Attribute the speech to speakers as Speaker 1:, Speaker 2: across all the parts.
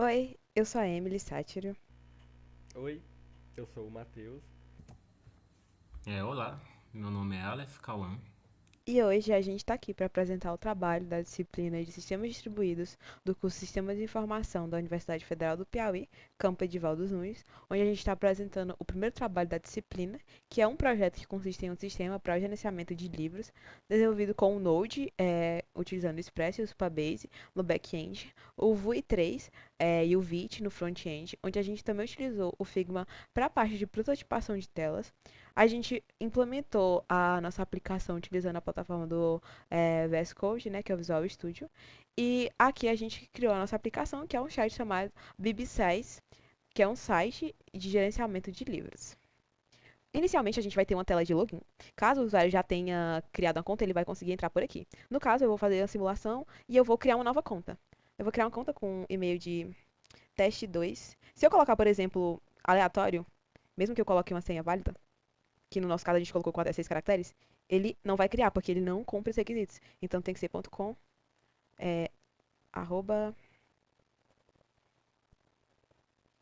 Speaker 1: Oi, eu sou a Emily Sátiro.
Speaker 2: Oi, eu sou o Matheus.
Speaker 3: Olá, meu nome é Aleph Kawan.
Speaker 1: E hoje a gente está aqui para apresentar o trabalho da disciplina de Sistemas Distribuídos do curso Sistemas de Informação da Universidade Federal do Piauí, Campo Edival dos Nunes, onde a gente está apresentando o primeiro trabalho da disciplina, que é um projeto que consiste em um sistema para o gerenciamento de livros, desenvolvido com o Node, utilizando o Express e o Supabase no back-end, o Vue 3 e o Vite no front-end, onde a gente também utilizou o Figma para a parte de prototipação de telas. A gente implementou a nossa aplicação utilizando a plataforma do VS Code, né, que é o Visual Studio. E aqui a gente criou a nossa aplicação, que é um site chamado BB6, que é um site de gerenciamento de livros. Inicialmente a gente vai ter uma tela de login. Caso o usuário já tenha criado uma conta, ele vai conseguir entrar por aqui. No caso, eu vou fazer a simulação e eu vou criar uma nova conta. Eu vou criar uma conta com um e-mail de teste2. Se eu colocar, por exemplo, aleatório, mesmo que eu coloque uma senha válida, que no nosso caso a gente colocou 6 caracteres, ele não vai criar, porque ele não cumpre os requisitos. Então tem que ser .com, é, arroba,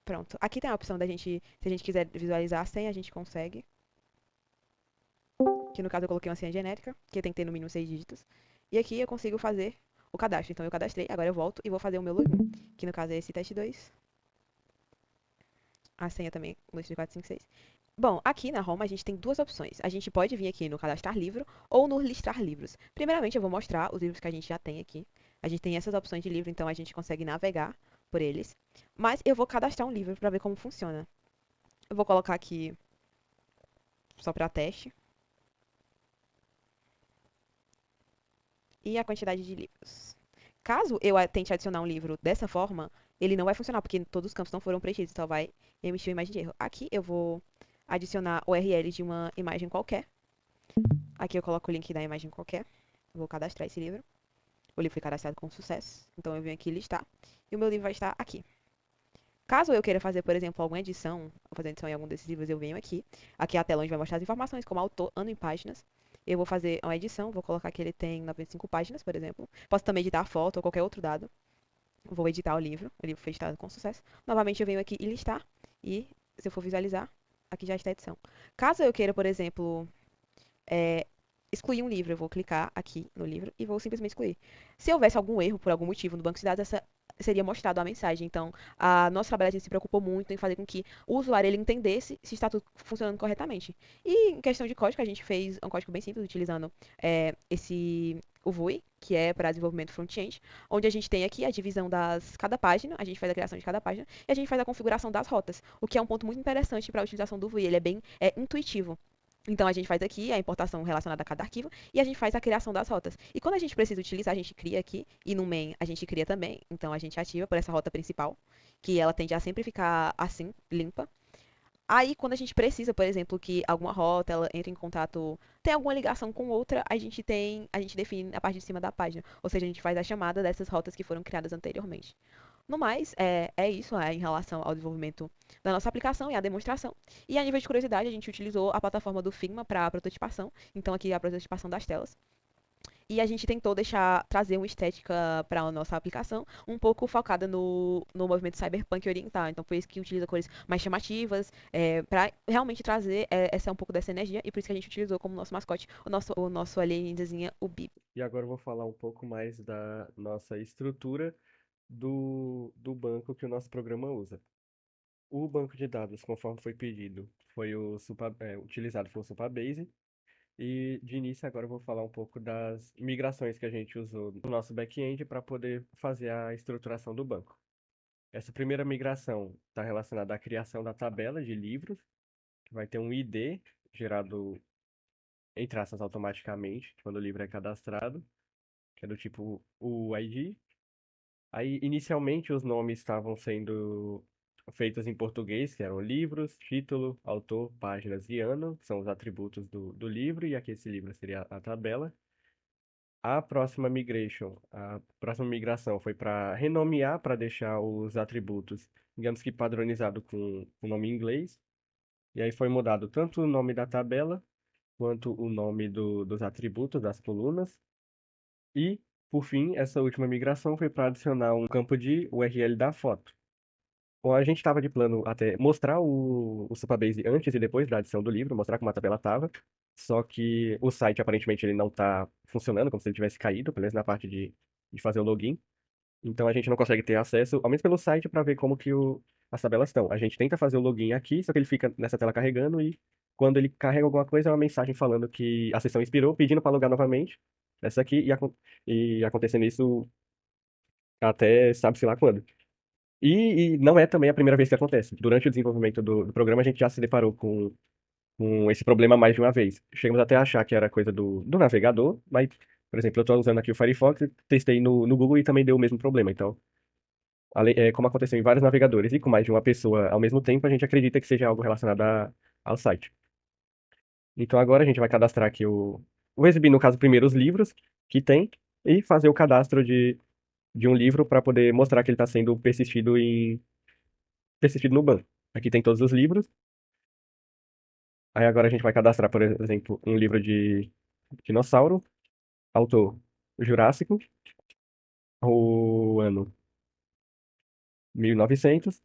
Speaker 1: pronto. Aqui tem a opção da gente, se a gente quiser visualizar a senha, a gente consegue. Que no caso eu coloquei uma senha genérica, que tem que ter no mínimo 6 dígitos. E aqui eu consigo fazer o cadastro. Então eu cadastrei, agora eu volto e vou fazer o meu login, que no caso é esse teste 2. A senha também, 1, 2, 3, 4, 5, 6. Bom, aqui na Home a gente tem duas opções. A gente pode vir aqui no cadastrar livro ou no listar livros. Primeiramente, eu vou mostrar os livros que a gente já tem aqui. A gente tem essas opções de livro, então a gente consegue navegar por eles. Mas eu vou cadastrar um livro para ver como funciona. Eu vou colocar aqui só para teste e a quantidade de livros. Caso eu tente adicionar um livro dessa forma, ele não vai funcionar, porque todos os campos não foram preenchidos, então vai emitir uma imagem de erro. Aqui eu vou adicionar o URL de uma imagem qualquer. Aqui eu coloco o link da imagem qualquer. Vou cadastrar esse livro. O livro foi cadastrado com sucesso. Então eu venho aqui listar. E o meu livro vai estar aqui. Caso eu queira fazer, por exemplo, alguma edição, ou fazer edição em algum desses livros, eu venho aqui. Aqui é a tela onde vai mostrar as informações, como autor, ano em páginas. Eu vou fazer uma edição, vou colocar que ele tem 95 páginas, por exemplo. Posso também editar a foto ou qualquer outro dado. Vou editar o livro foi editado com sucesso. Novamente eu venho aqui e listar. E se eu for visualizar, aqui já está a edição. Caso eu queira, por exemplo, é, excluir um livro. Eu vou clicar aqui no livro e vou simplesmente excluir. Se houvesse algum erro por algum motivo no banco de dados, essa seria mostrado a mensagem. Então, a nosso trabalho a gente se preocupou muito em fazer com que o usuário ele entendesse se está tudo funcionando corretamente. E em questão de código, a gente fez um código bem simples utilizando o Vue, que é para desenvolvimento front-end, onde a gente tem aqui a divisão das cada página, a gente faz a criação de cada página e a gente faz a configuração das rotas, o que é um ponto muito interessante para a utilização do Vue. Ele é bem intuitivo. Então a gente faz aqui a importação relacionada a cada arquivo e a gente faz a criação das rotas. E quando a gente precisa utilizar, a gente cria aqui e no main a gente cria também. Então a gente ativa por essa rota principal, que ela tende a sempre ficar assim, limpa. Aí quando a gente precisa, por exemplo, que alguma rota ela entre em contato, tem alguma ligação com outra, a gente define a parte de cima da página. Ou seja, a gente faz a chamada dessas rotas que foram criadas anteriormente. No mais, é isso em relação ao desenvolvimento da nossa aplicação e à demonstração. E a nível de curiosidade, a gente utilizou a plataforma do Figma para a prototipação. Então, aqui é a prototipação das telas. E a gente tentou trazer uma estética para a nossa aplicação, um pouco focada no movimento cyberpunk oriental. Então, por isso que utiliza cores mais chamativas, para realmente trazer essa um pouco dessa energia. E por isso que a gente utilizou como nosso mascote o nosso alienígenazinha, o Bib.
Speaker 2: E agora eu vou falar um pouco mais da nossa estrutura do banco que o nosso programa usa. O banco de dados, conforme foi pedido, foi utilizado foi o Supabase. E de início agora eu vou falar um pouco das migrações que a gente usou no nosso back-end para poder fazer a estruturação do banco. Essa primeira migração está relacionada à criação da tabela de livros, que vai ter um ID gerado entre aspas automaticamente quando o livro é cadastrado, que é do tipo o ID. Aí, inicialmente, os nomes estavam sendo feitos em português, que eram livros, título, autor, páginas e ano, que são os atributos do livro, e aqui esse livro seria a tabela. A próxima migração foi para renomear, para deixar os atributos, digamos que padronizado com o nome em inglês. E aí foi mudado tanto o nome da tabela, quanto o nome dos atributos das colunas. E, por fim, essa última migração foi para adicionar um campo de URL da foto. Bom, a gente estava de plano até mostrar o Supabase antes e depois da adição do livro, mostrar como a tabela estava. Só que o site aparentemente ele não está funcionando, como se ele tivesse caído, pelo menos na parte de fazer o login. Então a gente não consegue ter acesso, ao menos pelo site, para ver como que as tabelas estão. A gente tenta fazer o login aqui, só que ele fica nessa tela carregando e quando ele carrega alguma coisa, é uma mensagem falando que a sessão expirou, pedindo para logar novamente essa aqui e acontecendo isso até sabe-se lá quando. E não é também a primeira vez que acontece. Durante o desenvolvimento do programa, a gente já se deparou com esse problema mais de uma vez. Chegamos até a achar que era coisa do navegador, mas, por exemplo, eu estou usando aqui o Firefox, testei no Google e também deu o mesmo problema. Então, como aconteceu em vários navegadores e com mais de uma pessoa ao mesmo tempo, a gente acredita que seja algo relacionado ao site. Então, agora a gente vai cadastrar aqui vou exibir, no caso, primeiro os livros que tem e fazer o cadastro de um livro para poder mostrar que ele está sendo persistido no banco. Aqui tem todos os livros. Aí agora a gente vai cadastrar, por exemplo, um livro de dinossauro, autor Jurássico, o ano 1900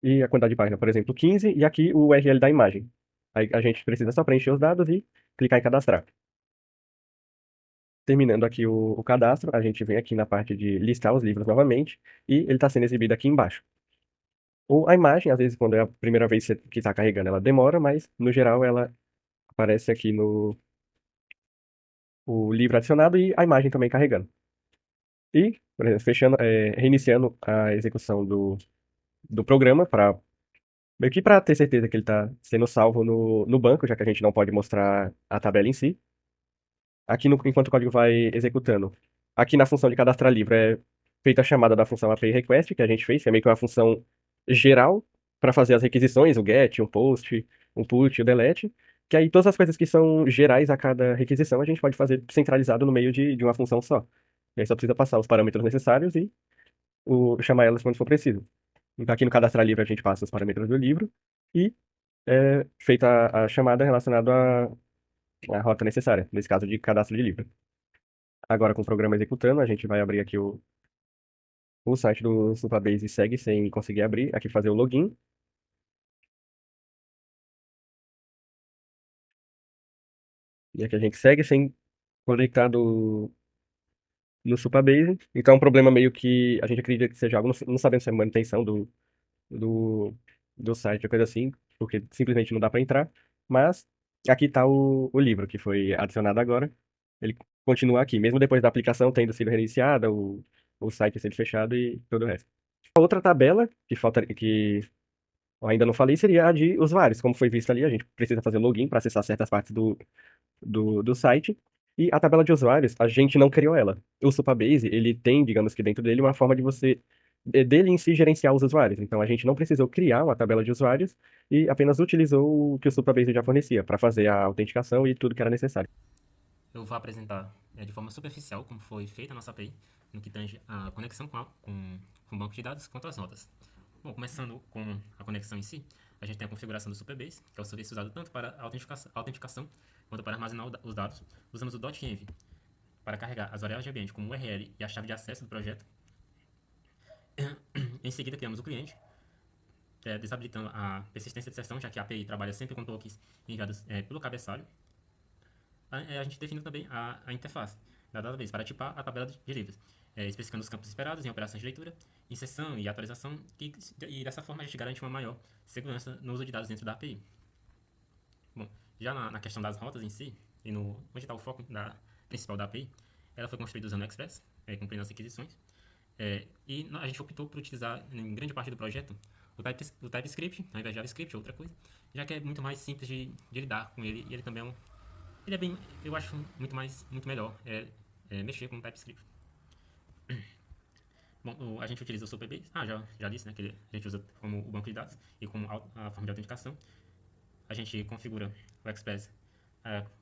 Speaker 2: e a quantidade de página, por exemplo, 15, e aqui o URL da imagem. Aí a gente precisa só preencher os dados e clicar em cadastrar. Terminando aqui o cadastro, a gente vem aqui na parte de listar os livros novamente e ele está sendo exibido aqui embaixo. Ou a imagem, às vezes, quando é a primeira vez que está carregando, ela demora, mas no geral ela aparece aqui no o livro adicionado e a imagem também carregando. E, por exemplo, reiniciando a execução do programa para meio que para ter certeza que ele está sendo salvo no banco, já que a gente não pode mostrar a tabela em si. Aqui enquanto o código vai executando. Aqui na função de cadastrar livro é feita a chamada da função API request que a gente fez, que é meio que uma função geral para fazer as requisições, o get, um post, um put, o delete. Que aí todas as coisas que são gerais a cada requisição a gente pode fazer centralizado no meio de uma função só. E aí só precisa passar os parâmetros necessários e chamar elas quando for preciso. Então aqui no cadastrar livro a gente passa os parâmetros do livro e é feita a chamada relacionada à rota necessária, nesse caso de cadastro de livro. Agora com o programa executando, a gente vai abrir aqui o site do Supabase e segue sem conseguir abrir. Aqui fazer o login. E aqui a gente segue sem conectar no Supabase. Então é um problema meio que a gente acredita que seja algo, não sabemos se é manutenção do, do site ou coisa assim, porque simplesmente não dá para entrar. Mas aqui está o livro que foi adicionado agora. Ele continua aqui, mesmo depois da aplicação tendo sido reiniciada, o site sendo fechado e todo o resto. A outra tabela que eu ainda não falei seria a de usuários. Como foi visto ali, a gente precisa fazer login para acessar certas partes do site. E a tabela de usuários, a gente não criou ela. O Supabase, ele tem, digamos que dentro dele, uma forma de dele em si gerenciar os usuários. Então a gente não precisou criar uma tabela de usuários e apenas utilizou o que o Supabase já fornecia para fazer a autenticação e tudo que era necessário.
Speaker 3: Eu vou apresentar de forma superficial como foi feita a nossa API no que tange a conexão com o banco de dados quanto às notas. Bom, começando com a conexão em si, a gente tem a configuração do Supabase, que é o serviço usado tanto para autenticação quanto para armazenar os dados. Usamos o .env para carregar as variáveis de ambiente como URL e a chave de acesso do projeto. Em seguida, criamos o cliente, desabilitando a persistência de sessão, já que a API trabalha sempre com tokens enviados pelo cabeçalho. A gente definiu também a interface da database para tipar a tabela de livros, especificando os campos esperados em operações de leitura, inserção e atualização, e dessa forma a gente garante uma maior segurança no uso de dados dentro da API. Bom, já na questão das rotas em si, e onde está o foco principal da API, ela foi construída usando o Express, cumprindo as requisições, e a gente optou por utilizar, em grande parte do projeto, o TypeScript, ao invés de JavaScript ou outra coisa, já que é muito mais simples de lidar com ele, e ele também ele é bem, eu acho muito melhor mexer com o TypeScript. Bom, a gente utiliza o Supabase, já disse, né, que a gente usa como o banco de dados e como a forma de autenticação. A gente configura o Express,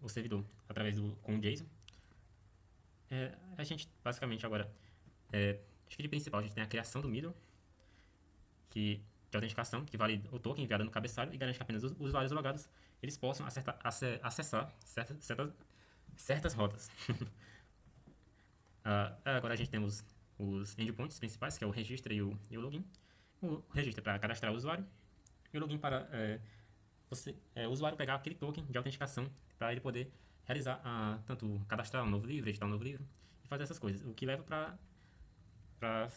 Speaker 3: o servidor, com o JSON. A gente, basicamente, agora, acho que de principal, a gente tem a criação do middle, de autenticação, que valida o token enviado no cabeçalho e garante que apenas os usuários logados eles possam acessar certas rotas. Agora a gente temos os endpoints principais, que é o registro e o login. O registro é para cadastrar o usuário e o login para o usuário pegar aquele token de autenticação para ele poder realizar tanto cadastrar um novo livro, editar um novo livro e fazer essas coisas. O que leva para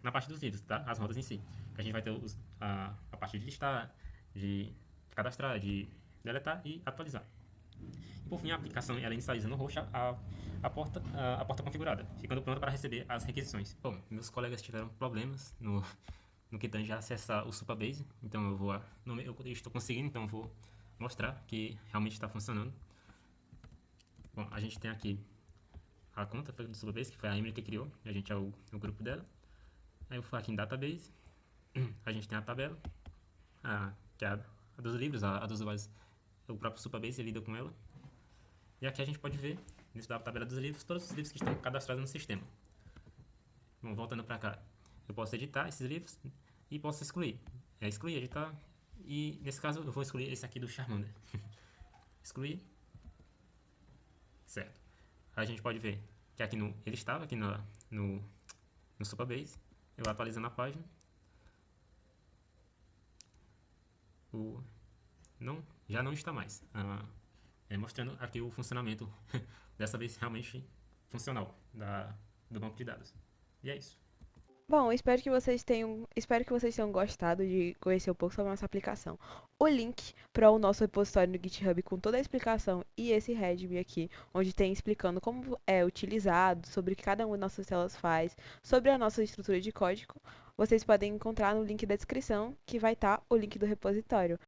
Speaker 3: na parte dos livros, tá? As rodas em si. Que a gente vai ter a parte de listar, de cadastrar, de deletar e atualizar. E por fim, a aplicação ela inicializa no host a porta configurada, ficando pronta para receber as requisições. Bom, meus colegas tiveram problemas no que tange a acessar o Supabase, então eu estou conseguindo, então eu vou mostrar que realmente está funcionando. Bom, a gente tem aqui a conta do Supabase, que foi a Emily que criou, a gente é o grupo dela. Aí eu vou aqui em Database, a gente tem a tabela, que é a dos livros, a dos usuários, o próprio Supabase lida com ela. E aqui a gente pode ver, nesse da tabela dos livros, todos os livros que estão cadastrados no sistema. Bom, voltando para cá, eu posso editar esses livros e posso excluir. Excluir, editar, e nesse caso eu vou excluir esse aqui do Charmander. Excluir. Certo. A gente pode ver que aqui ele estava aqui no Supabase. Eu atualizando a página. Já não está mais. Mostrando aqui o funcionamento, dessa vez realmente funcional, do banco de dados. E é isso.
Speaker 1: Bom, espero que vocês tenham gostado de conhecer um pouco sobre a nossa aplicação. O link para o nosso repositório no GitHub com toda a explicação e esse readme aqui, onde tem explicando como é utilizado, sobre o que cada uma das nossas telas faz, sobre a nossa estrutura de código, vocês podem encontrar no link da descrição, que vai estar o link do repositório.